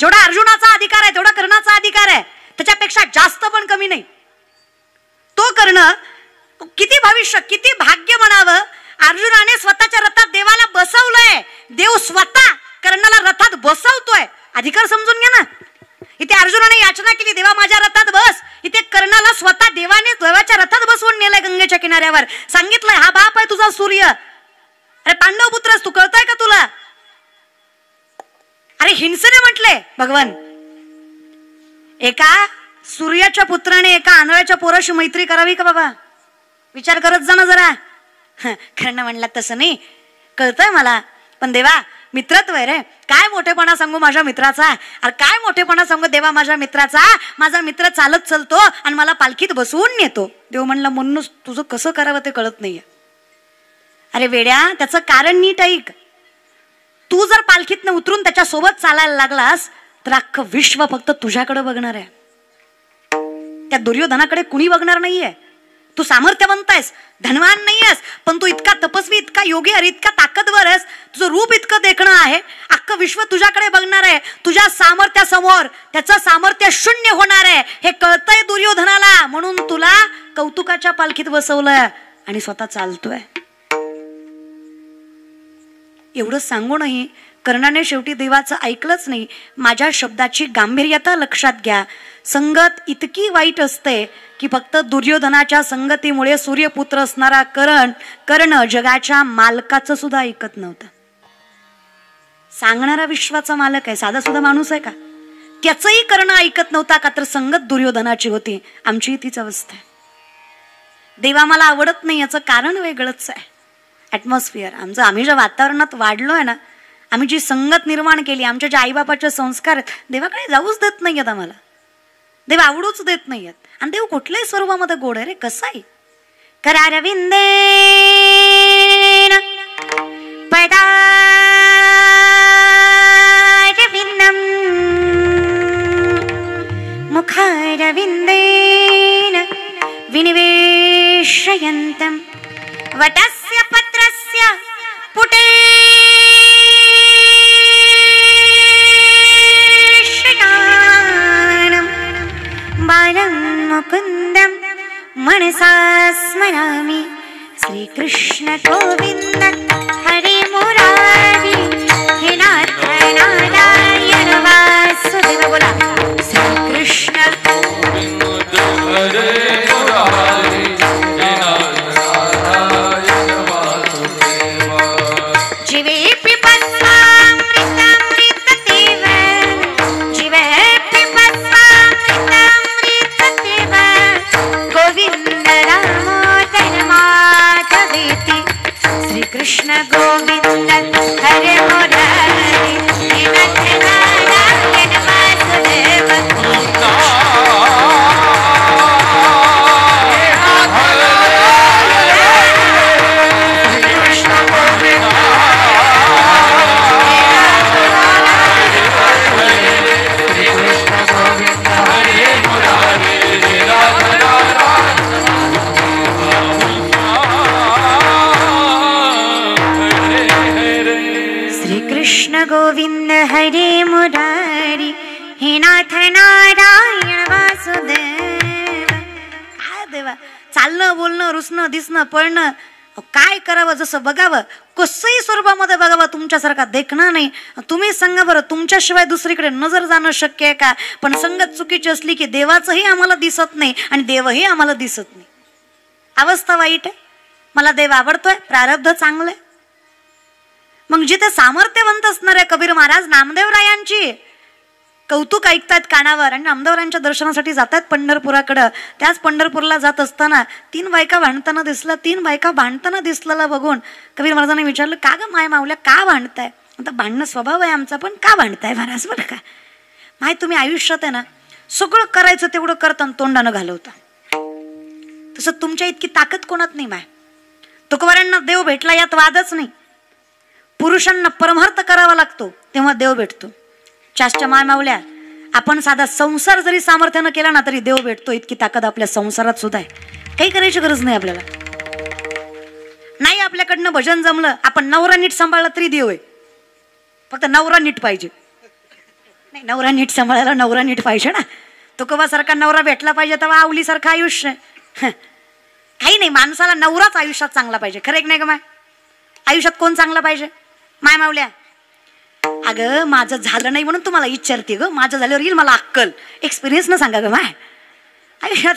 जेवढा अर्जुनाचा अधिकार आहे तेवढा कर्णाचा अधिकार आहे, त्याच्यापेक्षा जास्त पण कमी नाही. तो कर्ण किती भविष्य, किती भाग्य म्हणावं. अर्जुनाने स्वतःच्या रथात देवाला बसवलंय, देव स्वतः कर्णाला रथात बसवतोय. अधिकार समजून घ्या ना. इथे अर्जुनाने याचना केली, देवा माझ्या रथात बस. इथे कर्णाला स्वतः देवाने देवाच्या रथात बसवून नेलंय गंगेच्या किनाऱ्यावर. सांगितलंय हा बाप आहे तुझा सूर्य. अरे पांडव पुत्रस, तू कळतंय का तुला? अरे हिंसेने म्हटले भगवान, एका सूर्याच्या पुत्राने एका आंधळ्याच्या पोराशी मैत्री करावी का बाबा? विचार करत जा ना जरा. कर्ण म्हणला तसं नाही, कळतंय मला, पण देवा मित्रत्व आहे रे. काय मोठेपणा सांगू माझ्या मित्राचा. अरे काय मोठेपणा सांगू देवा माझ्या मित्राचा. माझा मित्र चालत चलतो आणि मला पालखीत बसवून नेतो. देव म्हणला म्हणूनच तुझं कसं करावं ते कळत नाहीये. अरे वेड्या, त्याचं कारण नीट ऐक. तू जर पालखीतनं उतरून त्याच्या सोबत चालायला लागलास तर अख्खं विश्व फक्त तुझ्याकडे बघणार आहे. त्या दुर्योधनाकडे कुणी बघणार नाहीये. तू सामर्थ्यवंत आहेस, धनवान नाहीयेस, पण तू इतका तपस्वी, इतका योगी, अरे इतका ताकदवर आहेस, तुझं रूप इतकं देखणं आहे, अख्खं विश्व तुझ्याकडे बघणार आहे. तुझ्या सामर्थ्यासमोर त्याचं सामर्थ्य शून्य होणार आहे हे कळतंय दुर्योधनाला. म्हणून तुला कौतुकाच्या पालखीत बसवलंय आणि स्वतः चालतोय. एवढं सांगूनही कर्णाने शेवटी देवाचं ऐकलंच नाही. माझ्या शब्दाची गांभीर्यता लक्षात घ्या. संगत इतकी वाईट असते की फक्त दुर्योधनाच्या संगतीमुळे सूर्यपुत्र असणारा कर्ण जगाच्या मालकाचं सुद्धा ऐकत नव्हता. सांगणारा विश्वाचा मालक आहे, साधा सुद्धा माणूस आहे का? त्याचंही कर्ण ऐकत नव्हता का तर संगत दुर्योधनाची होती. आमची तीच अवस्था आहे. देवा मला आवडत नाही याचं कारण वेगळंच आहे. ॲटमॉस्फिअर आमचं, आम्ही ज्या वातावरणात वाढलोय ना, आम्ही जी संगत निर्माण केली, आमच्या ज्या आईबापाचे संस्कार आहेत, देवाकडे जाऊच देत नाहीयेत आम्हाला. देव आवडूच देत नाहीयेत. आणि देव कुठल्याही स्वरूपामध्ये गोड आहे रे. कसा आहे? करारविंदेन पदारविंदम मुखारविंदेन विनिवेशयन्तं वटस्य पत्रस्य पुटे मुकुंदम मनसा स्मरामि. श्रीकृष्ण गोविंद हरे मुरारी हे नाथ नारायण वासुदेव. बोला श्रीकृष्ण गोविंद हरे मुरारी हे नाथ नारायण वासुदेव. जीवे पिबत्वामृतमृत देव, जीवे गोविंद रामोदर माधवेति. श्रीकृष्ण गोविंद हरे मुरारी हे नाथ नारायण वासुदेव. गोविंद हरे मुरारी हे नाथ नारायण वासुदेव. काय देवा, चालणं बोलणं रुसणं दिसणं पळणं काय करावं, जसं बघावं, कसंही स्वरूपामध्ये बघावं तुमच्यासारखा देखणं नाही. तुम्ही सांगा बरं, तुमच्याशिवाय दुसरीकडे नजर जाणं शक्य आहे का? पण संगत चुकीची असली की देवाचंही आम्हाला दिसत नाही आणि देवही आम्हाला दिसत नाही. अवस्था वाईट आहे. मला देव आवडतोय, प्रारब्ध चांगलं आहे. मग जिथे सामर्थ्यवंत असणारे कबीर महाराज नामदेवरायांची कौतुक ऐकतायत कानावर आणि नामदेवरायांच्या दर्शनासाठी जातात पंढरपुराकडं. त्याच पंढरपूरला जात असताना 3 बायका भांडताना दिसल्या. 3 बायका भांडताना दिसलेला बघून कबीर महाराजांनी विचारलं, का ग माय माऊल्या का भांडताय? आता भांडणं स्वभाव आहे आमचा, पण का भांडताय महाराज? बरं का माय, तुम्ही आयुष्यात आहे ना सगळं करायचं तेवढं करता तोंडानं घालवता. तसं तुमच्या इतकी ताकद कोणात नाही माय. तुकोबारांना देव भेटला यात वादच नाही. पुरुषांना परमार्थ करावा लागतो तेव्हा देव भेटतो. चाष्च्या माय मावल्या, आपण साधा संसार जरी सामर्थ्यानं केला ना तरी देव भेटतो. इतकी ताकद आपल्या संसारात सुद्धा आहे. काही करायची गरज नाही आपल्याला. नाही आपल्याकडनं भजन जमलं, आपण नवरा नीट सांभाळला तरी देव आहे. फक्त नवरा नीट पाहिजे. नाही, नवरा नीट सांभाळायला नवरा नीट पाहिजे ना. तुकोबासारखा नवरा भेटला पाहिजे तेव्हा आवलीसारखं आयुष्य. काही नाही, माणसाला नवराच आयुष्यात चांगला पाहिजे. खरं एक नाही का माय? आयुष्यात कोण चांगला पाहिजे? माय मावल्या, अगं माझं झालं नाही म्हणून तुम्हाला विचारते ग. माझं झाल्यावर येईल मला अक्कल. एक्सपिरियन्स न सांगा ग माय. आयुष्यात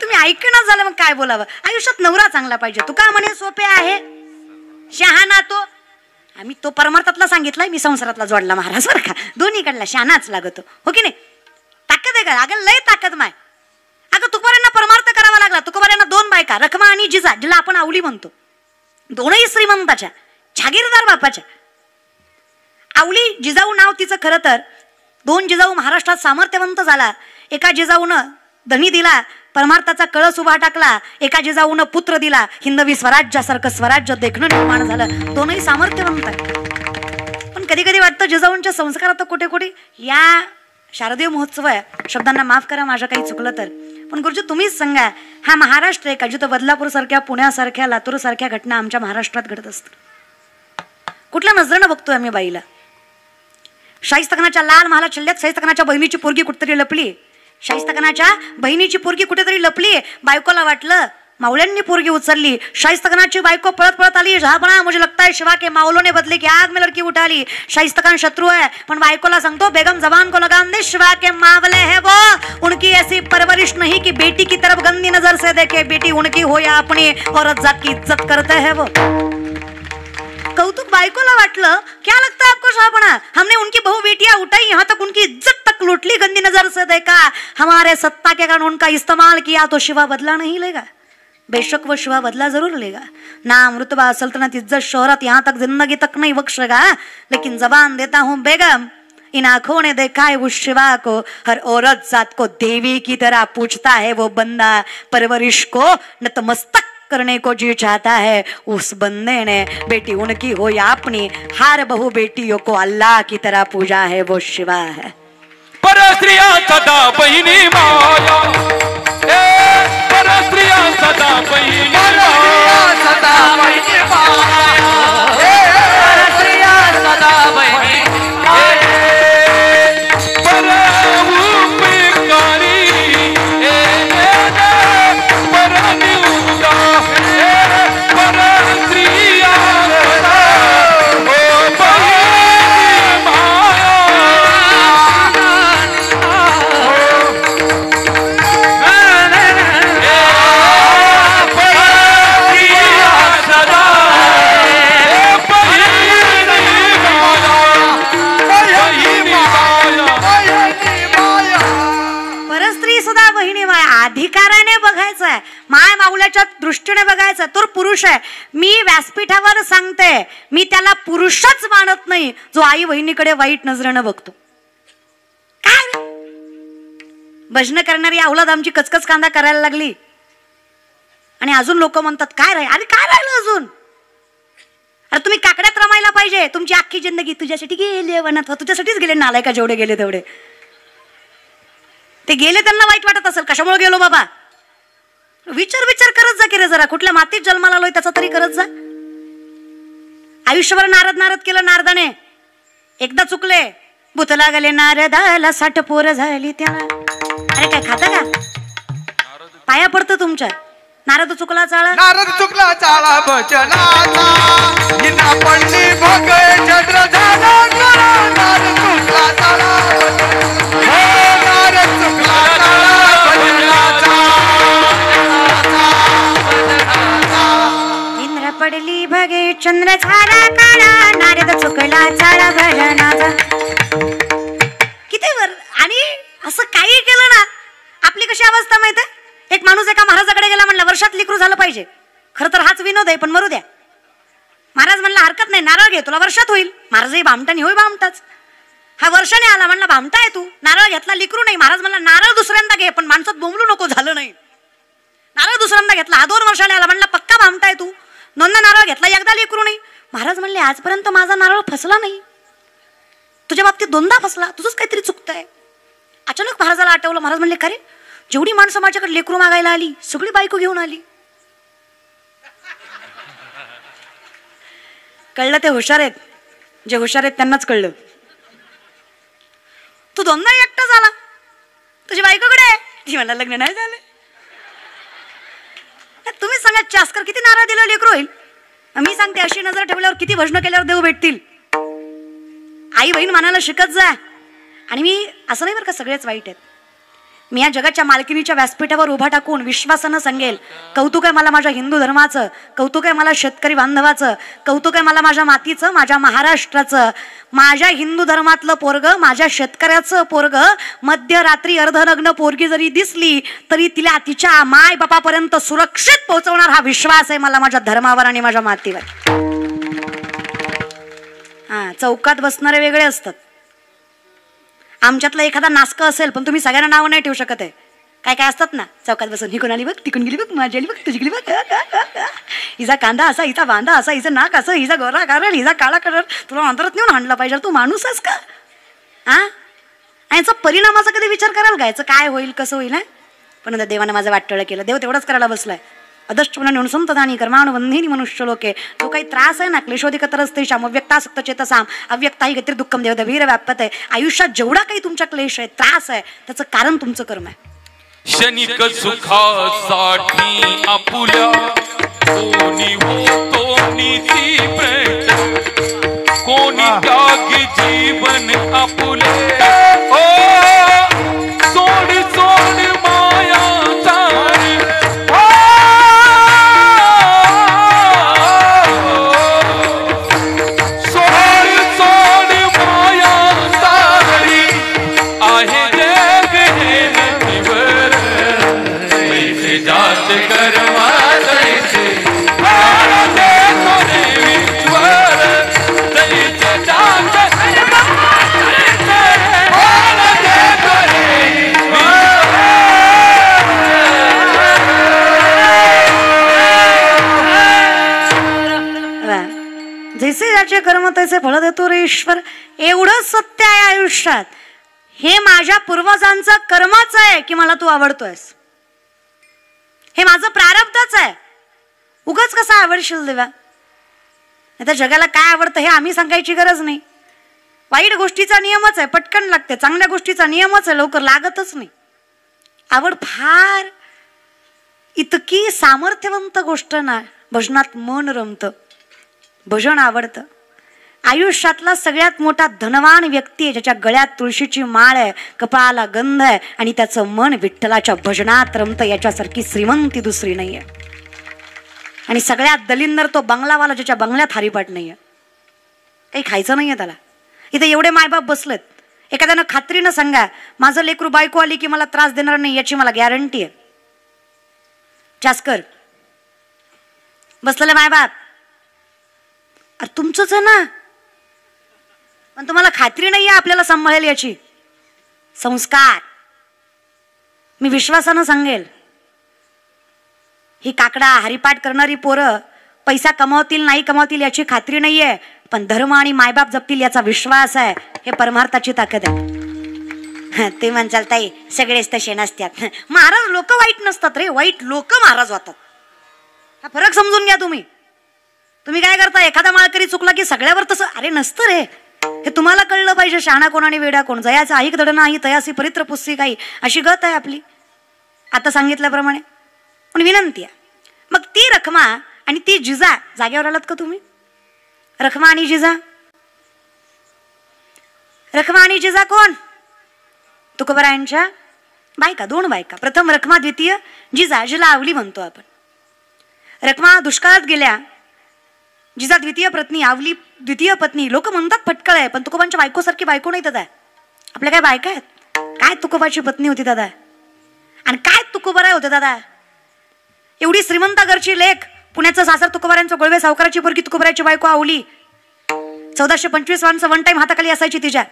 तुम्ही ऐकणं झालं मग काय बोलावं. आयुष्यात नवरा चांगला पाहिजे. तुका म्हणे सोपे आहे शहाणा तो. आम्ही तो परमार्थातला सांगितलाय, मी संसारातला जोडला महाराज बरं का. दोन्हीकडला शहाणाच लागतो, हो की नाही? ताकद आहे का? अगं लय ताकद माय. अगं तुकोबारांना परमार्थ करावा लागला. तुकोबारांना 2 बायका, रखमा आणि जिजा, जिला आपण आवली म्हणतो. दोनही श्रीमंताच्या, जागीरदार बापाच्या. आवली जिजाऊ नाव तिचं. खरं तर 2 जिजाऊ महाराष्ट्रात सामर्थ्यवंत झाला. एका जिजाऊनं धनी दिला, परमार्थाचा कळस उभा टाकला. एका जिजाऊनं पुत्र दिला, हिंदवी स्वराज्यासारखं स्वराज्य देखणं निर्माण झालं. दोनही सामर्थ्यवंत आहे. पण कधी कधी वाटतं जिजाऊंच्या संस्कारात कुठे कुठे या शारदीय महोत्सव आहे, शब्दांना माफ करा माझ्या काही चुकलं तर. पण गुरुजी तुम्हीच सांगा, हा महाराष्ट्र आहे का जिथं बदलापूर सारख्या, पुण्यासारख्या, लातूर सारख्या घटना आमच्या महाराष्ट्रात घडत असतात? कुठल्या नजरेनं बघतोय आम्ही बाईला? शाहिस्तखानाच्या लाल महाला छल्ल्यात शाहिस्तखानाच्या बहिणीची पोरगी कुठेतरी लपली. शाहिस्तखानाच्या बहिणीची पोरगी कुठेतरी लपली. बायकोला वाटलं मावल्यांनी पोरगी उचलली. शाहिस्तखानाची बायको पळत पळत आली. जहापणा मुझे लगता है शिवा के मावलों ने बदले की आग में लड़की उठा ली. शाहिस्तखान शत्रु है, पण बायकोला सांगतो बेगम जबान को लगाम दे, शिवा के मावले है वो, उनकी ऐसी परवरिश नहीं कि बेटी की तरफ गंदी नजर से देखे. बेटी उनकी हो या अपनी, औरत जात की इज्जत करते है वो. कौतुक बायकोला वाटलं, क्या लगता है आपको शाहपना, हमने उनकी बहु बेटियां उठाई, यहाँ तक उनकी इज्जत तक लूट ली, गंदी नजर से देखा. हमारे सत्ता के कारण उनका इस्तेमाल किया तो शिवा बदला नहीं लेगा. बेशक वो शिवा बदला जरूर लेगा. नाम रुतबा सल्तनत इज्जत शोहरत यहाँ तक जिंदगी तक नहीं बख्शेगा. लेकिन जबान देता हूँ बेगम, इन आंखों ने देखा है उस शिवा को, हर औरत जात को देवी की तरह पूछता है वो बंदा. परवरिश को नतमस्तक करने को जी चाहता है उस बंदे ने. बेटी उनकी हो या अपनी, हर बहु बेटियों को अल्लाह की तरह पूजा है वो शिवा है. परस्त्रिया सदा बहिणी माया, परस्त्रिया सदा बहिणी माया, सदा बहिणी माया, परस्त्रिया सदा बहिणी माया. अधिकाराने बघायचंय, माय माऊल्याच्या दृष्टीने बघायचं. तो पुरुष आहे. मी व्यासपीठावर सांगते, मी त्याला पुरुषच मानत नाही जो आई बहिणीकडे वाईट नजरेनं बघतो. काय भजन करणारी अवलाद आमची कचकच कांदा करायला लागली आणि अजून लोक म्हणतात काय राहील. अरे काय राहिलं अजून? अरे तुम्ही काकड्यात रमायला पाहिजे. तुमची अख्खी जिंदगी तुझ्यासाठी गेले वनात, तुझ्यासाठीच गेले. नालायका जेवढे गेले तेवढे. ते गेले त्यांना वाईट वाटत असेल, कशामुळे गेलो बाबा? विचार विचार करत जा की रे जरा. कुठल्या मातीत जन्माला आलोय त्याचा तरी करत जा. आयुष्यभर नारद नारद केलं नारदाने, एकदा चुकले भूतला गेले नारदाला 60 पोरं झाली त्याला. अरे काय खाता का? पाया पडतं तुमच्या. नारद चुकला चाळा, नारद चुकला चाळा बचनाचा, हिना पडली भोग चंद्र झाला करा. नारद चुकला चाळा, नारद चुकला चाळा बचनाचा, इंद्र पडली भगे चंद्र झाला काळा. नारद चुकला चाळा भजनाचा. किती वर. आणि असं काही केलं ना, आपली कशी अवस्था माहिती? एक माणूस एका महाराजाकडे गेला, म्हणला वर्षात लेकरू झालं पाहिजे. खरं तर हाच विनोद आहे, पण मरू द्या. महाराज म्हणला हरकत नाही, नारळ घे, तुला वर्षात होईल. महाराजही भामटानी, होय भामटाच. हा वर्षाने आला, म्हणला भामटा आहे तू, नारळ घेतला, लेकरू नाही. महाराज म्हणला नारळ दुसऱ्यांदा घे, पण माणसात बोंबलू नको, झालं नाही. नारळ दुसऱ्यांदा घेतला. हा 2 वर्षाने आला, म्हणला पक्का भामटा आहे तू. 2दा नारळ घेतला, एकदा लेकरू नाही. महाराज म्हणले आजपर्यंत माझा नारळ फसला नाही, तुझ्या बाबतीत 2दा फसला, तुझंच काहीतरी चुकतंय. अचानक महाराजाला आठवलं. महाराज म्हणले का रे, जेवढी माणसं माझ्याकडे लेकरू मागायला आली सगळी बायको घेऊन आली. कळलं ते हुशार आहेत, जे हुशार आहेत त्यांनाच कळलं. तू दोनदा एकटा झाला, तुझी बायकोकडे आहे. ती मला लग्न नाही झालं. तुम्ही सांगा चास्कर किती नारळ दिलं लेकरू होईल. मी सांगते अशी नजर ठेवल्यावर किती भजन केल्यावर देव भेटतील. आई बहीण मानायला शिकत जा. आणि मी असं नाही बरं का सगळेच वाईट आहेत. मी या जगाच्या मालकीनीच्या व्यासपीठावर उभा टाकून विश्वासानं सांगेल, कौतुक आहे मला माझ्या हिंदू धर्माचं, कौतुक आहे मला शेतकरी बांधवाचं, कौतुक आहे मला माझ्या मातीचं, माझ्या महाराष्ट्राचं. माझ्या हिंदू धर्मातलं पोरग, माझ्या शेतकऱ्याचं पोरग, मध्यरात्री अर्धनग्न पोरगी जरी दिसली तरी तिला तिच्या माय बापापर्यंत सुरक्षित पोहोचवणार हा विश्वास आहे मला माझ्या धर्मावर आणि माझ्या मातीवर. चौकात बसणारे वेगळे असतात. आमच्यातला एखादा नास्क असेल पण तुम्ही सगळ्यांना नाव नाही ठेवू शकत आहे. काय काय असतात ना चौकात बसून, ही कोणाली बघ, तिकून गेली बघ, माझी आली बघ, तुझी गेली बघ, हिचा कांदा असा, हिचा बांधा असा, हिचं नाक असं, हिचा गोरा कलर, हिचा काळा कलर, तुला अंतरात नेऊन आणला पाहिजे. तू माणूस आहेस का? याचा परिणामाचा कधी विचार कराल का? याचं काय होईल, कसं होईल? पण देवानं माझं वाटोळं केलं. देव तेवढंच करायला बसलाय. अदष्टवना निसंतदानी कर्मानुबंधिनी मनुष्य लोके. जो काही त्रास आहे ना, क्लेशोधिकतरस्ते शाम अव्यक्तासक्त चेतसाम अव्यक्ताही गतिर् दुःखम देवधीर व्यापते. आयुष्यात जेवढा काही तुमच्या क्लेश आहे, त्रास आहे, त्याचं कारण तुमचं कर्म आहे. क्षणिक सुखासाठी आपुल्या कोणी होतो नीतीप्रत, कोणी त्यागी जीवन आपुले. सोड सोड माया चारी, सोड सोड माया चारी, आहे जग हे नदीवर, पैसे जात कर्मा दैसे, दे थोडे विश्वर, दैसे जात कर्मा दैसे, दे थोडे जैसे ज्याचे कर्म तैसे फळ देतो रे ईश्वर. एवढं सत्य आहे आयुष्यात. हे माझ्या पूर्वजांचं कर्मच आहे की मला तू आवडतोयस. हे माझं प्रारब्धच आहे. उगाच कसं आवडशील देवा? आता जगाला काय आवडतं हे आम्ही सांगायची गरज नाही. वाईट गोष्टीचा नियमच आहे, पटकन लागते. चांगल्या गोष्टीचा नियमच आहे, लवकर लागतच नाही. आवड फार इतकी सामर्थ्यवंत गोष्ट ना. भजनात मन रमतं, भजन आवडतं. आयुष्यातला सगळ्यात मोठा धनवान व्यक्ती आहे ज्याच्या गळ्यात तुळशीची माळ आहे, कपाळाला गंध आहे आणि त्याचं मन विठ्ठलाच्या भजनात रमतं. याच्यासारखी श्रीमंती दुसरी नाहीये. आणि सगळ्यात दलिंदर तो बंगलावाला ज्याच्या बंगल्यात हरिपाठ नाहीये, काही खायचं नाहीये त्याला. इथे एवढे मायबाप बसलेत. एखाद्यानं खात्रीनं सांगा, माझं लेकरू बायको आली की मला त्रास देणार नाही याची मला गॅरंटी आहे. चास्कर बसलेले मायबाप, अरे तुमचंच आहे ना, पण तुम्हाला खात्री नाहीये आपल्याला सांभाळेल याची. संस्कार मी विश्वासानं सांगेल, ही काकडा हरिपाठ करणारी पोरं पैसा कमावतील नाही कमावतील याची खात्री नाहीये, पण धर्म आणि मायबाप जपतील याचा विश्वास आहे. हे परमार्थाची ताकद आहे. ते म्हणचाल ताई सगळेच तसे नसतात. महाराज लोक वाईट नसतात रे, वाईट लोक महाराज होतात. हा फरक समजून घ्या तुम्ही. तुम्ही काय करता, एखादा माळकरी चुकला की सगळ्यावर तसं, अरे नसतं रे. हे तुम्हाला कळलं पाहिजे. शहाणा कोण आणि वेडा कोण. जयाचा ऐक दड नाही तयासी परित्र पुस्सी काही, अशी गत आहे आपली आता सांगितल्याप्रमाणे. पण विनंती आहे, मग ती रखमा आणि ती जिजा जागेवर आलात का तुम्ही? रखमा आणि जिजा, रखमा आणि जिजा कोण? तुकोबरायांच्या बायका, दोन बायका. प्रथम रखमा, द्वितीय जिजा, जिला आवली म्हणतो आपण. रखमा दुष्काळात गेल्या, जिजा द्वितीय पत्नी, आवली द्वितीय पत्नी. लोक म्हणतात फटकळ आहे, पण तुकोबांच्या बायकोसारखी बायको नाही दादा. आपल्या काय बायका आहेत? काय तुकोबाची पत्नी होती दादा, आणि काय तुकोबराय होते दादा. एवढी श्रीमंत घरची लेख, पुण्याचं सासर तुकोबरायांचं, गोळवे सावकाराची पोरगी तुकोबराची बायको आवली. 1425 माणसं वन टाइम हाताखाली असायची तिच्या.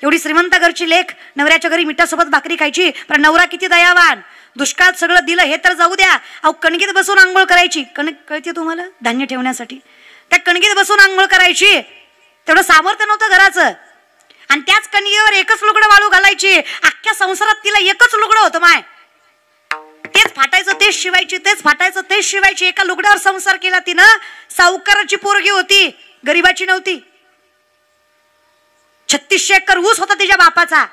एवढी श्रीमंत घरची लेख, नवऱ्याच्या घरी मिठासोबत भाकरी खायची. पण नवरा किती दयावान, दुष्काळात सगळं दिलं हे तर जाऊ द्या, अहो कणगीत बसून आंघोळ करायची. कणक कळते तुम्हाला, धान्य ठेवण्यासाठी त्या कणगीत बसून आंघोळ करायची. तेवढं सामर्थ्य नव्हतं घराचं, आणि त्याच कणगीवर एकच लुगडं वाळू घालायची. अख्ख्या संसारात तिला एकच लुगडं होतं माय. तेच फाटायचं तेच शिवायची, तेच फाटायचं तेच शिवायची. एका लुगड्यावर संसार केला तिनं. सावकाराची पोरगी होती, गरीबाची नव्हती. 3600 एकर ऊस होता तिच्या बापाचा